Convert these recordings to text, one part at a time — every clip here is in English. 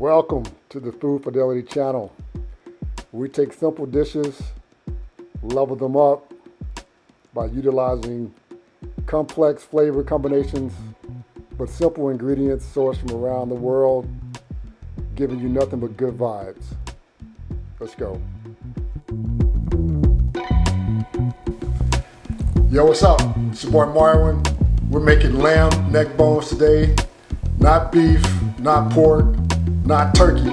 Welcome to the Food Fidelity channel. We take simple dishes, level them up by utilizing complex flavor combinations, but simple ingredients sourced from around the world, giving you nothing but good vibes. Let's go. Yo, what's up? It's your boy Marwin. We're making lamb neck bones today. Not beef, not pork, not turkey.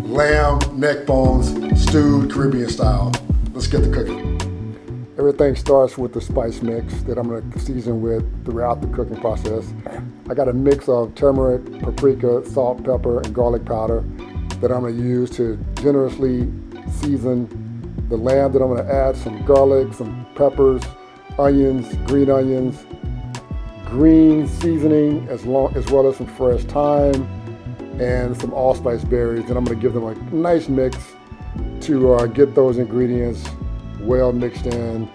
Lamb neck bones, stewed Caribbean style. Let's get to cooking. Everything starts with the spice mix that I'm going to season with throughout the cooking process. I got a mix of turmeric, paprika, salt, pepper, and garlic powder that I'm going to use to generously season the lamb. That I'm going to add some garlic, some peppers, onions, green seasoning, as well as some fresh thyme and some allspice berries. And I'm going to give them a nice mix to get those ingredients well mixed in.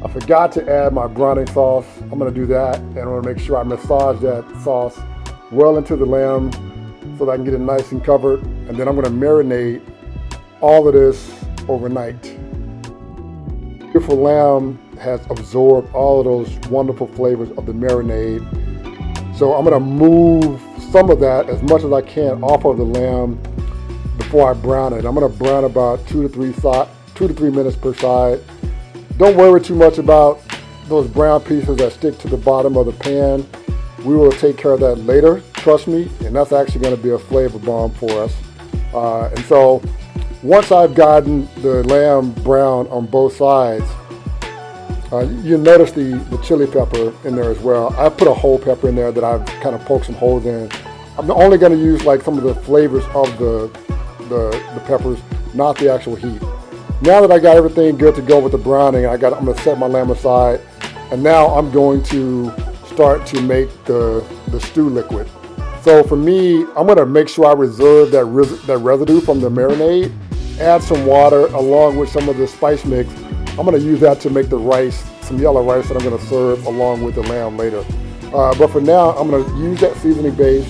I forgot to add my browning sauce. I'm going to do that, and I'm going to make sure I massage that sauce well into the lamb so that I can get it nice and covered. And then I'm going to marinate all of this overnight. Beautiful lamb has absorbed all of those wonderful flavors of the marinade. So I'm going to move some of that as much as I can off of the lamb before I brown it. I'm going to brown about 2 to 3 minutes per side. Don't worry too much about those brown pieces that stick to the bottom of the pan. We will take care of that later, trust me, and that's actually going to be a flavor bomb for us. And so once I've gotten the lamb brown on both sides, you'll notice the chili pepper in there as well. I put a whole pepper in there that I've kind of poked some holes in. I'm only going to use like some of the flavors of the peppers, not the actual heat. Now that I got everything good to go with the browning, I'm going to set my lamb aside, and now I'm going to start to make the stew liquid. So for me, I'm going to make sure I reserve that residue from the marinade, add some water along with some of the spice mix. I'm going to use that to make the rice, some yellow rice that I'm going to serve along with the lamb later. But for now, I'm going to use that seasoning base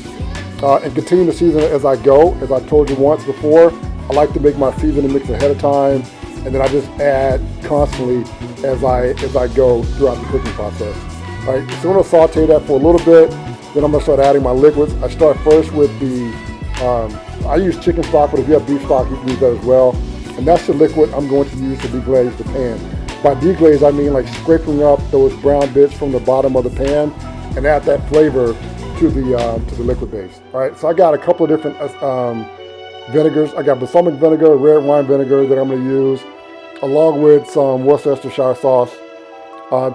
and continue to season it as I go. As I told you once before, I like to make my seasoning mix ahead of time, and then I just add constantly as I go throughout the cooking process. All right, so I'm going to saute that for a little bit. Then I'm going to start adding my liquids. I start first with I use chicken stock, but if you have beef stock, you can use that as well. And that's the liquid I'm going to use to deglaze the pan. By deglaze, I mean like scraping up those brown bits from the bottom of the pan and add that flavor to the liquid base. All right, so I got a couple of different vinegars. I got balsamic vinegar, red wine vinegar that I'm going to use, along with some Worcestershire sauce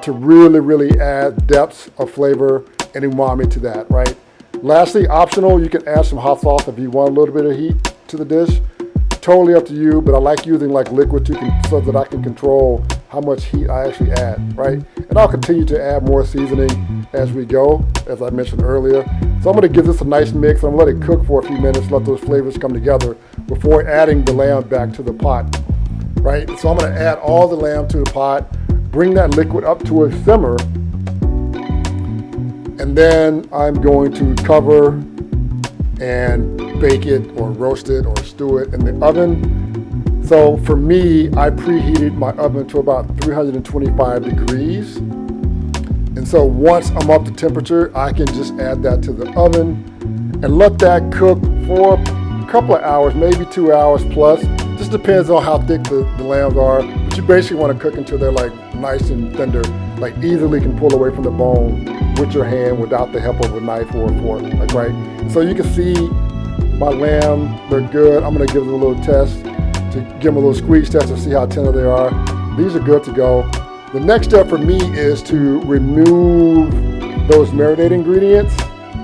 to really add depth of flavor and umami to that, right? Lastly, optional, you can add some hot sauce if you want a little bit of heat to the dish. Totally up to you, but I like using like liquid so that I can control how much heat I actually add, right? And I'll continue to add more seasoning as we go, as I mentioned earlier. So I'm going to give this a nice mix. I'm going to let it cook for a few minutes, let those flavors come together before adding the lamb back to the pot, right? So I'm going to add all the lamb to the pot, bring that liquid up to a simmer, and then I'm going to cover and bake it or roast it or stew it in the oven. So for me, I preheated my oven to about 325 degrees. And so once I'm up to temperature, I can just add that to the oven and let that cook for a couple of hours, maybe 2 hours plus. Just depends on how thick the lambs are. But you basically want to cook until they're like nice and tender, like easily can pull away from the bone with your hand without the help of a knife or a fork, like right? So you can see my lamb, they're good. I'm going to give them a little test to give them a little squeeze test to see how tender they are. These are good to go. The next step for me is to remove those marinade ingredients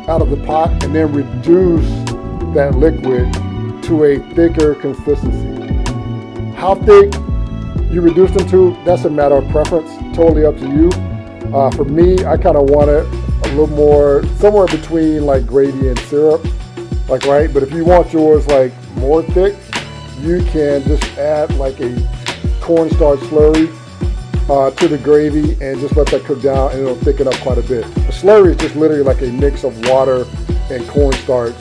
out of the pot and then reduce that liquid to a thicker consistency. How thick you reduce them to, that's a matter of preference, totally up to you. For me, I kind of want it a little more, somewhere between like gravy and syrup. Like, right, but if you want yours like more thick, you can just add like a cornstarch slurry to the gravy and just let that cook down, and it'll thicken up quite a bit. The slurry is just literally like a mix of water and cornstarch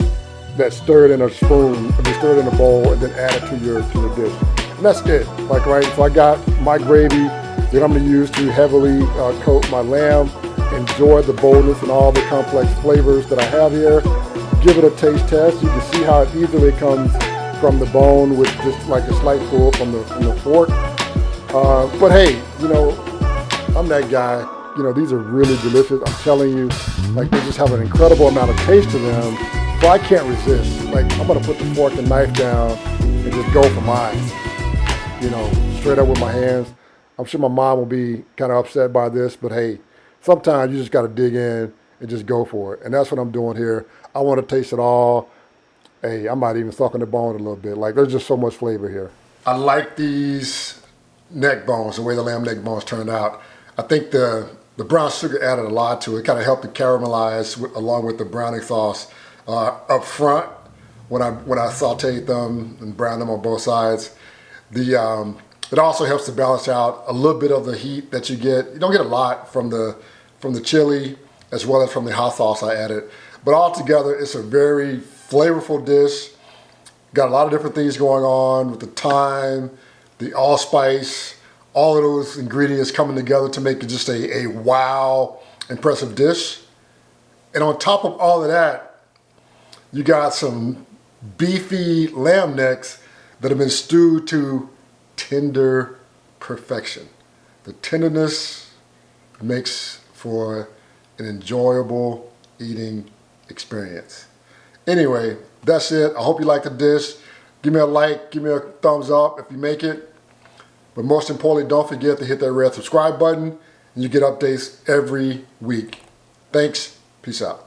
that stir it in a spoon, and then stir it in a bowl, and then add it to your dish. And that's it. Like, right, so I got my gravy that I'm gonna use to heavily coat my lamb. Enjoy the boldness and all the complex flavors that I have here. Give it a taste test. You can see how it easily comes from the bone with just like a slight pull from the fork. But hey, you know, I'm that guy. You know, these are really delicious. I'm telling you, like, they just have an incredible amount of taste to them. So I can't resist. Like, I'm gonna put the fork and knife down and just go for mine. You know, straight up with my hands. I'm sure my mom will be kind of upset by this, but hey, sometimes you just got to dig in and just go for it. And that's what I'm doing here. I want to taste it all. Hey, I might even suck on the bone a little bit. Like, there's just so much flavor here. I like these neck bones, the way the lamb neck bones turned out. I think the brown sugar added a lot to it. Kind of helped it caramelize along with the browning sauce up front when I sauteed them and browned them on both sides. It also helps to balance out a little bit of the heat that you get. You don't get a lot from the chili as well as from the hot sauce I added. But altogether, it's a very flavorful dish. Got a lot of different things going on with the thyme, the allspice, all of those ingredients coming together to make it just a wow, impressive dish. And on top of all of that, you got some beefy lamb necks that have been stewed to tender perfection. The tenderness makes for an enjoyable eating experience. Anyway, that's it. I hope you like the dish. Give me a like, give me a thumbs up if you make it. But most importantly, don't forget to hit that red subscribe button and you get updates every week. Thanks. Peace out.